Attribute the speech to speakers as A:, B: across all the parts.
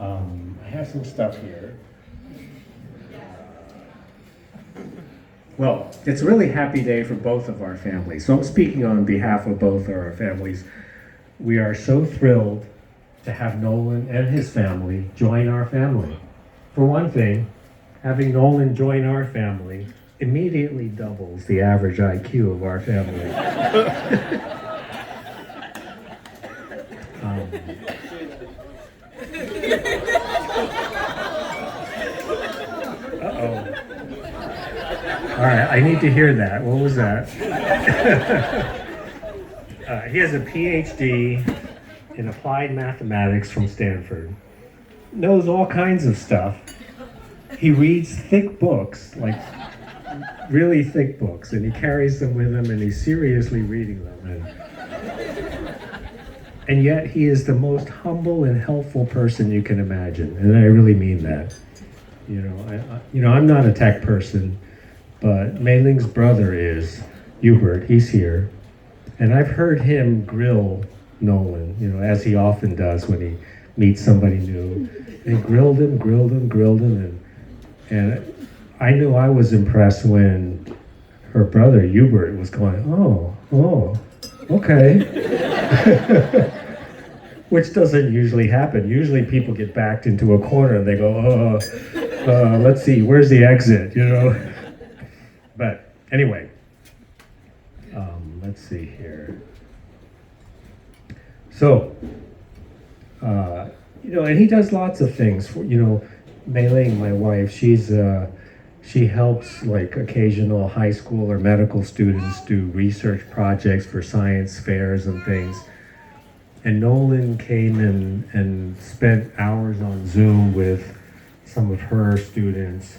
A: I have some stuff here. Well, it's a really happy day for both of our families. So I'm speaking on behalf of both our families. We are so thrilled to have Nolan and his family join our family. For one thing, having Nolan join our family immediately doubles the average IQ of our family. Uh-oh. All right, I need to hear that. What was that? He has a PhD in applied mathematics from Stanford. Knows all kinds of stuff. He reads thick books, like really thick books, and he carries them with him, and he's seriously reading them. And yet he is the most humble and helpful person you can imagine, and I really mean that. I'm not a tech person, but Mei Ling's brother is, Hubert. He's here, and I've heard him grill Nolan, as he often does when he meets somebody new. They grilled him, and I knew I was impressed when her brother Hubert was going, oh, okay. Which doesn't usually happen. Usually people get backed into a corner and they go, let's see, where's the exit, But anyway, let's see here. So, and he does lots of things. Mei Ling, my wife, she helps like occasional high school or medical students do research projects for science fairs and things. And Nolan came and spent hours on Zoom with some of her students,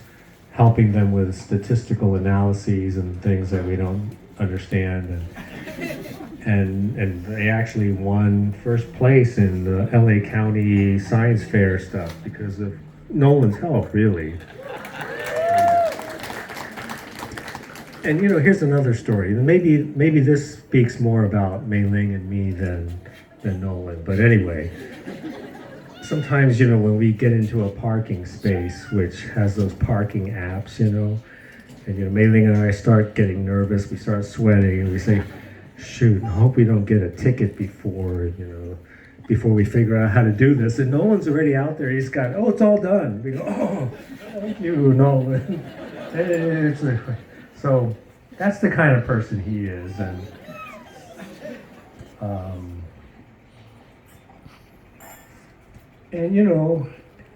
A: helping them with statistical analyses and things that we don't understand. And they actually won first place in the LA County Science Fair stuff because of Nolan's help, really. And here's another story. Maybe this speaks more about Mei Ling and me than Nolan. But anyway, sometimes, when we get into a parking space, which has those parking apps, and, Mei Ling and I start getting nervous, we start sweating, and we say, shoot, I hope we don't get a ticket before we figure out how to do this. And Nolan's already out there. He's got, it's all done. We go, thank you, Nolan. So that's the kind of person he is. And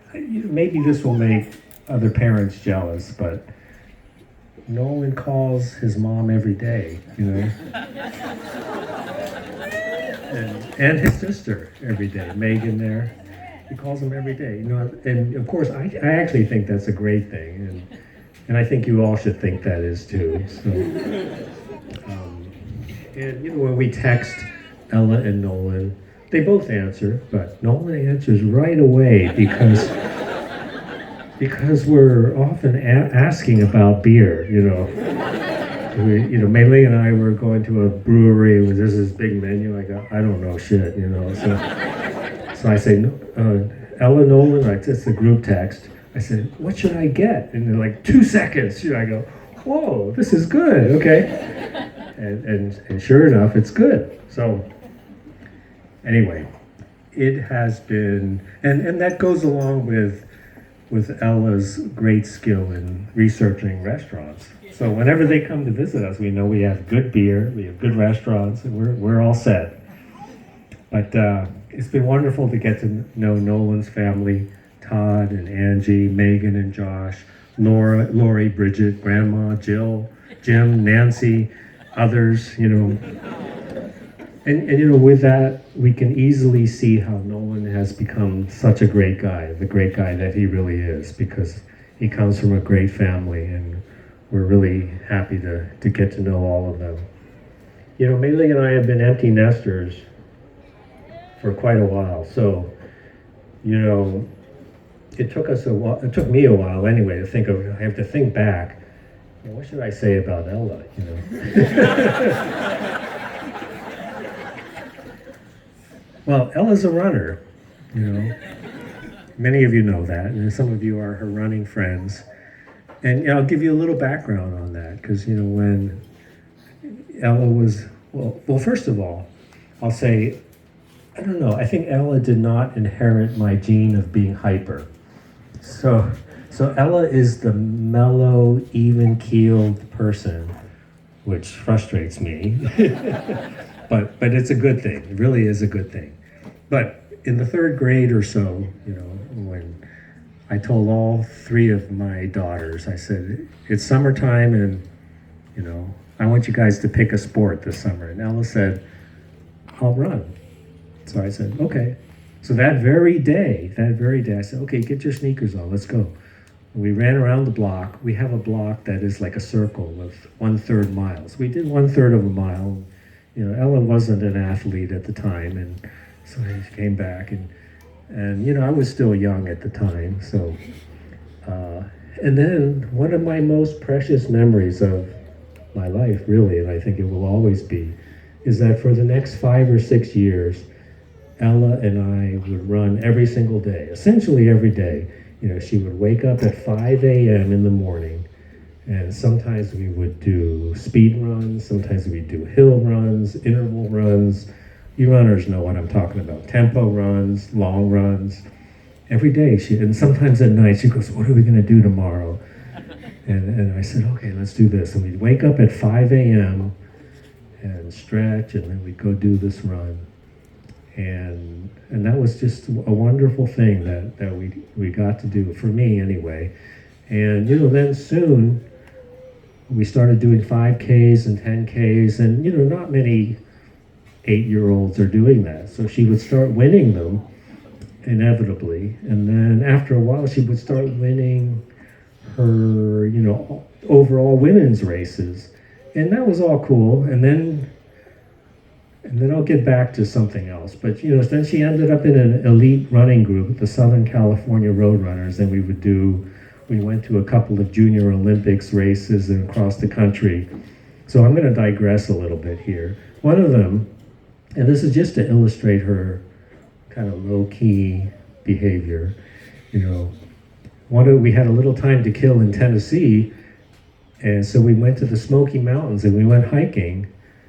A: maybe this will make other parents jealous, but Nolan calls his mom every day, and his sister every day, Megan there. He calls them every day, and of course I actually think that's a great thing, and I think you all should think that is too. So, and when we text Ella and Nolan, they both answer, but Nolan answers right away because we're often asking about beer, Mei Ling and I were going to a brewery with this big menu. I go, I don't know shit, So I say, Ella, Nolan, it's a group text. I said, what should I get? And in like 2 seconds, I go, whoa, this is good, okay. And sure enough, it's good. So anyway, it has been, and that goes along with Ella's great skill in researching restaurants. So whenever they come to visit us, we know we have good beer, we have good restaurants, and we're all set. But it's been wonderful to get to know Nolan's family, Todd and Angie, Megan and Josh, Lori, Bridget, Grandma, Jill, Jim, Nancy, others, And with that, we can easily see how Nolan has become such a great guy, the great guy that he really is, because he comes from a great family, and we're really happy to get to know all of them. Mei Ling and I have been empty nesters for quite a while, so, it took us a while, it took me a while anyway I have to think back, what should I say about Ella, Well, Ella's a runner, Many of you know that, and some of you are her running friends. And I'll give you a little background on that, because when Ella was well, first of all, I'll say, I don't know. I think Ella did not inherit my gene of being hyper. So Ella is the mellow, even-keeled person, which frustrates me. but it's a good thing. It really is a good thing. But in the third grade or so, when I told all three of my daughters, I said, it's summertime and, I want you guys to pick a sport this summer. And Ella said, I'll run. So I said, okay. So that very day, I said, okay, get your sneakers on, let's go. And we ran around the block. We have a block that is like a circle with 1/3 miles. We did 1/3 of a mile. Ella wasn't an athlete at the time, and so she came back, and I was still young at the time. So, and then one of my most precious memories of my life, really, and I think it will always be, is that for the next 5 or 6 years, Ella and I would run every single day, essentially every day. She would wake up at 5 a.m. in the morning, and sometimes we would do speed runs, sometimes we'd do hill runs, interval runs. You runners know what I'm talking about. Tempo runs, long runs. Every day, and sometimes at night, she goes, what are we going to do tomorrow? And I said, okay, let's do this. And we'd wake up at 5 a.m. and stretch, and then we'd go do this run. And that was just a wonderful thing that we got to do, for me anyway. And then soon we started doing 5Ks and 10Ks, and not many 8-year-olds are doing that. So she would start winning them inevitably, and then after a while she would start winning her overall women's races, and that was all cool. And then I'll get back to something else. But then she ended up in an elite running group, the Southern California Roadrunners, and we went to a couple of Junior Olympics races and across the country. So I'm going to digress a little bit here. One of them, and this is just to illustrate her kind of low-key behavior, we had a little time to kill in Tennessee, and so we went to the Smoky Mountains and we went hiking.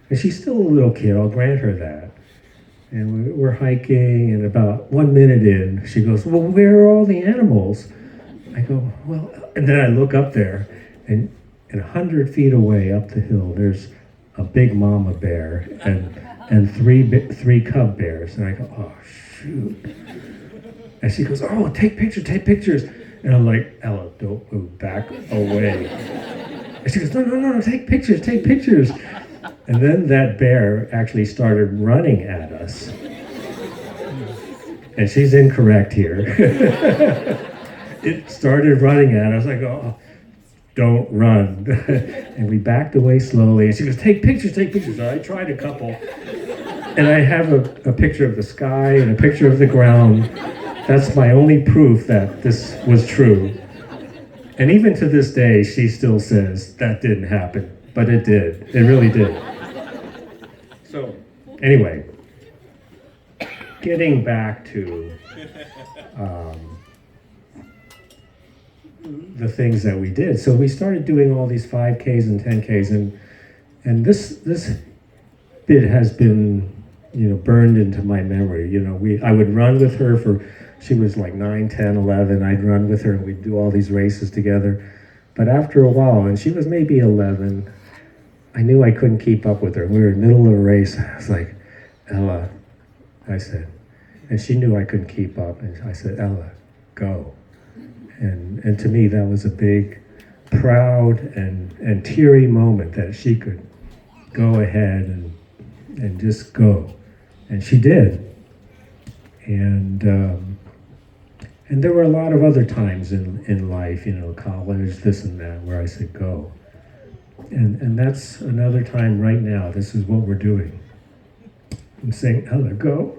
A: And she's still a little kid, I'll grant her that. And we're hiking, and about 1 minute in, she goes, well, where are all the animals? I go, well, and then I look up there, and 100 feet away up the hill, there's a big mama bear and three cub bears. And I go, oh, shoot. And she goes, oh, take pictures. And I'm like, Ella, don't move, back away. And she goes, no, take pictures. And then that bear actually started running at us. And she's incorrect here. It started running at us. I go, oh, don't run. And we backed away slowly. And she goes, take pictures. So I tried a couple. And I have a picture of the sky and a picture of the ground. That's my only proof that this was true. And even to this day, she still says that didn't happen. But it did. It really did. So, anyway, getting back to the things that we did. So we started doing all these 5Ks and 10Ks, and this bit has been, burned into my memory. I would run with her she was like 9, 10, 11. I'd run with her and we'd do all these races together. But after a while, and she was maybe 11, I knew I couldn't keep up with her. We were in the middle of a race. I was like, Ella, I said, and she knew I couldn't keep up. And I said, Ella, go. And to me, that was a big, proud and teary moment that she could go ahead and just go. And she did. And there were a lot of other times in life, college, this and that, where I said, go. And that's another time right now. This is what we're doing. I'm saying, Ella, go.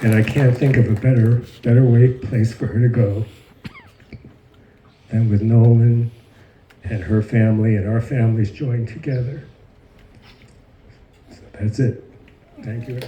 A: And I can't think of a better place for her to go. then with Nolan and her family and our families joined together. So that's it. Thank you.